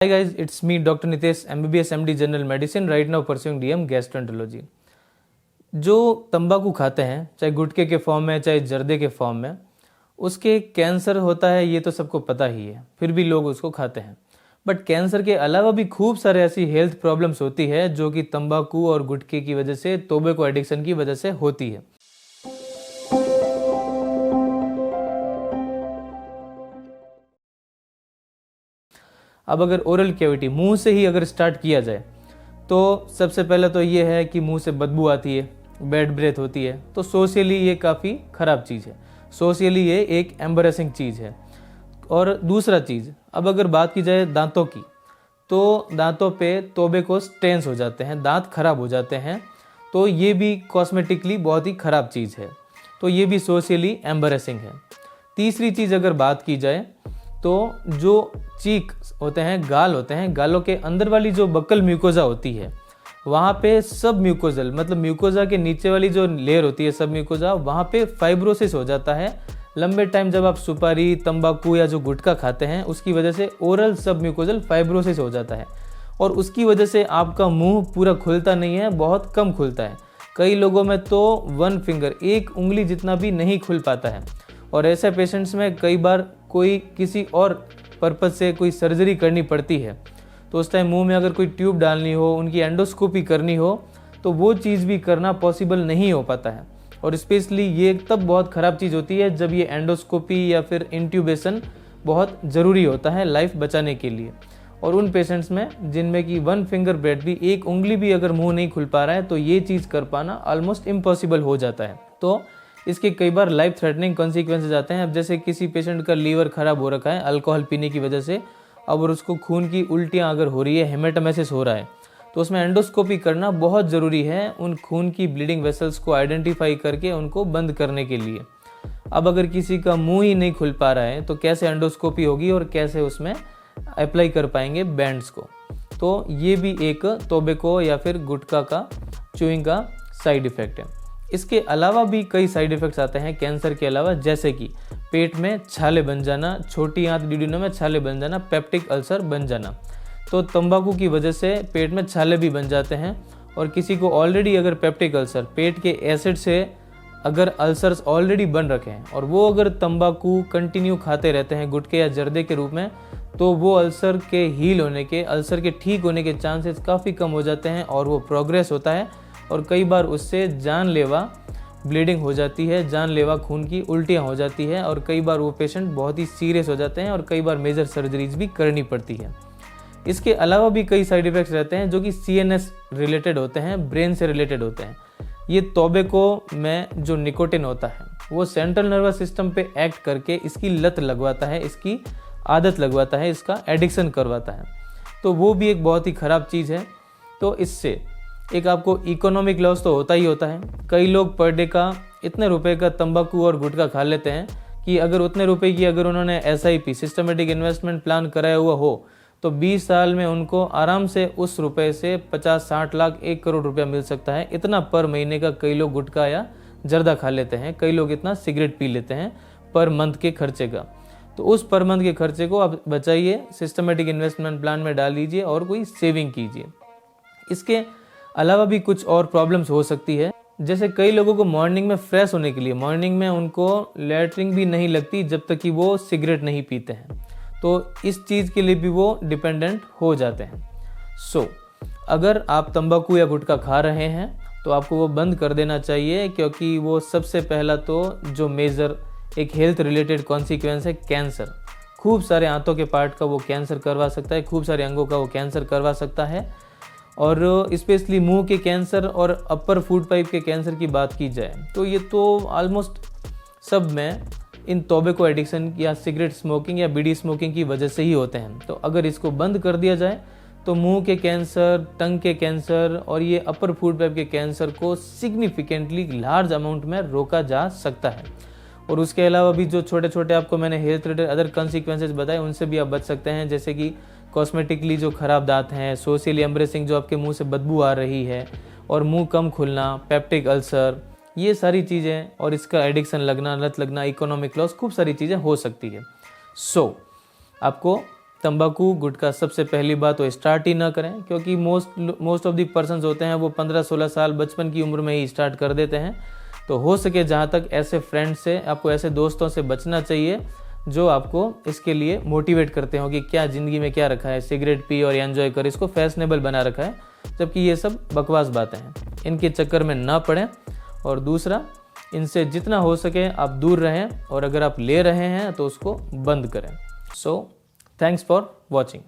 Hi guys, it's me Dr. Nitesh, MBBS MD General Medicine, right now pursuing DM Gastroenterology। जो तंबाकू खाते हैं, चाहे गुटखे के फॉर्म में चाहे जर्दे के फॉर्म में, उसके कैंसर होता है ये तो सबको पता ही है, फिर भी लोग उसको खाते हैं। बट कैंसर के अलावा भी खूब सारे ऐसी हेल्थ प्रॉब्लम्स होती है जो कि तंबाकू और गुटखे की वजह से, टोबैको एडिक्शन की वजह से होती है। अब अगर ओरल कैविटी मुंह से ही अगर स्टार्ट किया जाए तो सबसे पहले तो ये है कि मुंह से बदबू आती है, बैड ब्रेथ होती है, तो सोशली ये काफ़ी ख़राब चीज़ है, सोशली ये एक एम्बरेसिंग चीज़ है। और दूसरा चीज़, अब अगर बात की जाए दांतों की, तो दांतों पे टोबैको स्टेन्स हो जाते हैं, दांत खराब हो जाते हैं, तो ये भी कॉस्मेटिकली बहुत ही ख़राब चीज़ है, तो ये भी सोशली एम्बरेसिंग है। तीसरी चीज़ अगर बात की जाए तो जो चीक होते हैं, गाल होते हैं, गालों के अंदर वाली जो बकल म्यूकोजा होती है, वहाँ पे सब म्यूकोजल मतलब म्यूकोजा के नीचे वाली जो लेयर होती है सब म्यूकोजा, वहाँ पे फाइब्रोसिस हो जाता है। लंबे टाइम जब आप सुपारी, तंबाकू या जो गुटखा खाते हैं उसकी वजह से ओरल सब म्यूकोजल फाइब्रोसिस हो जाता है और उसकी वजह से आपका मुंह पूरा खुलता नहीं है, बहुत कम खुलता है। कई लोगों में तो 1 फिंगर, एक उंगली जितना भी नहीं खुल पाता है। और ऐसे पेशेंट्स में कई बार कोई किसी और पर्पज़ से कोई सर्जरी करनी पड़ती है, तो उस टाइम मुंह में अगर कोई ट्यूब डालनी हो, उनकी एंडोस्कोपी करनी हो, तो वो चीज़ भी करना पॉसिबल नहीं हो पाता है। और स्पेशली ये तब बहुत ख़राब चीज़ होती है जब ये एंडोस्कोपी या फिर इंट्यूबेशन बहुत ज़रूरी होता है लाइफ बचाने के लिए। और उन पेशेंट्स में जिनमें कि 1 फिंगर ब्रेड भी, एक उंगली भी अगर मुंह नहीं खुल पा रहा है, तो ये चीज़ कर पाना ऑलमोस्ट इम्पॉसिबल हो जाता है। तो इसके कई बार लाइफ थ्रेटनिंग कॉन्सिक्वेंसेज आते हैं। अब जैसे किसी पेशेंट का लीवर खराब हो रखा है अल्कोहल पीने की वजह से, अब और उसको खून की उल्टियाँ अगर हो रही है, हेमेटोमेसिस हो रहा है, तो उसमें एंडोस्कोपी करना बहुत ज़रूरी है उन खून की ब्लीडिंग वेसल्स को आइडेंटिफाई करके उनको बंद करने के लिए। अब अगर किसी का मुंह ही नहीं खुल पा रहा है तो कैसे एंडोस्कोपी होगी और कैसे उसमें अप्लाई कर पाएंगे बैंड्स को। तो ये भी एक टोबैको या फिर गुटखा का, च्यूइंग का साइड इफ़ेक्ट है। इसके अलावा भी कई साइड इफ़ेक्ट्स आते हैं कैंसर के अलावा, जैसे कि पेट में छाले बन जाना, छोटी आंत ड्यूडेनम में छाले बन जाना, पेप्टिक अल्सर बन जाना। तो तंबाकू की वजह से पेट में छाले भी बन जाते हैं। और किसी को ऑलरेडी अगर पेप्टिक अल्सर, पेट के एसिड से अगर अल्सर्स ऑलरेडी बन रखे हैं और वो अगर तंबाकू कंटिन्यू खाते रहते हैं गुटखे या जर्दे के रूप में, तो वो अल्सर के हील होने के, अल्सर के ठीक होने के चांसेस काफ़ी कम हो जाते हैं और वो प्रोग्रेस होता है और कई बार उससे जानलेवा ब्लीडिंग हो जाती है, जानलेवा खून की उल्टियाँ हो जाती है और कई बार वो पेशेंट बहुत ही सीरियस हो जाते हैं और कई बार मेजर सर्जरीज भी करनी पड़ती है। इसके अलावा भी कई साइड इफ़ेक्ट्स रहते हैं जो कि CNS रिलेटेड होते हैं, ब्रेन से रिलेटेड होते हैं। ये टोबैको में जो निकोटिन होता है वो सेंट्रल नर्वस सिस्टम पे एक्ट करके इसकी लत लगवाता है, इसकी आदत लगवाता है, इसका एडिक्शन करवाता है, तो वो भी एक बहुत ही ख़राब चीज़ है। तो इससे एक आपको इकोनॉमिक लॉस तो होता ही होता है। कई लोग पर डे का इतने रुपए का तंबाकू और गुटखा खा लेते हैं कि अगर उतने रुपए की अगर उन्होंने SIP, सिस्टमेटिक इन्वेस्टमेंट प्लान कराया हुआ हो, तो 20 साल में उनको आराम से उस रुपए से 50-60 लाख 1 करोड़ रुपया मिल सकता है। इतना पर महीने का कई लोग गुटखा या जर्दा खा लेते हैं, कई लोग इतना सिगरेट पी लेते हैं पर मंथ के खर्चे का। तो उस पर मंथ के खर्चे को आप बचाइए, सिस्टमेटिक इन्वेस्टमेंट प्लान में डाल लीजिए और कोई सेविंग कीजिए। इसके अलावा भी कुछ और प्रॉब्लम्स हो सकती है, जैसे कई लोगों को मॉर्निंग में फ्रेश होने के लिए, मॉर्निंग में उनको लैट्रिन भी नहीं लगती जब तक कि वो सिगरेट नहीं पीते हैं, तो इस चीज़ के लिए भी वो डिपेंडेंट हो जाते हैं। सो अगर आप तंबाकू या गुटखा खा रहे हैं तो आपको वो बंद कर देना चाहिए, क्योंकि वो सबसे पहला तो जो मेजर एक हेल्थ रिलेटेड कॉन्सिक्वेंस है कैंसर, खूब सारे आंतों के पार्ट का वो कैंसर करवा सकता है, खूब सारे अंगों का वो कैंसर करवा सकता है। और स्पेशली मुंह के कैंसर और अपर फूड पाइप के कैंसर की बात की जाए तो ये तो ऑलमोस्ट सब में इन टोबैको एडिक्शन या सिगरेट स्मोकिंग या बीड़ी स्मोकिंग की वजह से ही होते हैं। तो अगर इसको बंद कर दिया जाए तो मुंह के कैंसर, टंग के कैंसर और ये अपर फूड पाइप के कैंसर को सिग्निफिकेंटली लार्ज अमाउंट में रोका जा सकता है। और उसके अलावा भी जो छोटे छोटे आपको मैंने हेल्थ रिलेटेड अदर कॉन्सिक्वेंसेज बताए उनसे भी आप बच सकते हैं, जैसे कि कॉस्मेटिकली जो ख़राब दांत हैं, सोशली एम्ब्रेसिंग जो आपके मुंह से बदबू आ रही है और मुंह कम खुलना, पेप्टिक अल्सर, ये सारी चीज़ें और इसका एडिक्शन लगना, लत लगना, इकोनॉमिक लॉस, खूब सारी चीज़ें हो सकती है। सो आपको तंबाकू गुटखा सबसे पहली बात तो स्टार्ट ही ना करें, क्योंकि मोस्ट ऑफ दी पर्सन्स होते हैं वो 15-16 साल बचपन की उम्र में ही स्टार्ट कर देते हैं। तो हो सके जहाँ तक ऐसे फ्रेंड से, आपको ऐसे दोस्तों से बचना चाहिए जो आपको इसके लिए मोटिवेट करते हो कि क्या ज़िंदगी में क्या रखा है, सिगरेट पी और एंजॉय कर, इसको फैशनेबल बना रखा है, जबकि ये सब बकवास बातें हैं। इनके चक्कर में ना पड़ें। और दूसरा, इनसे जितना हो सके आप दूर रहें, और अगर आप ले रहे हैं तो उसको बंद करें। So thanks for watching.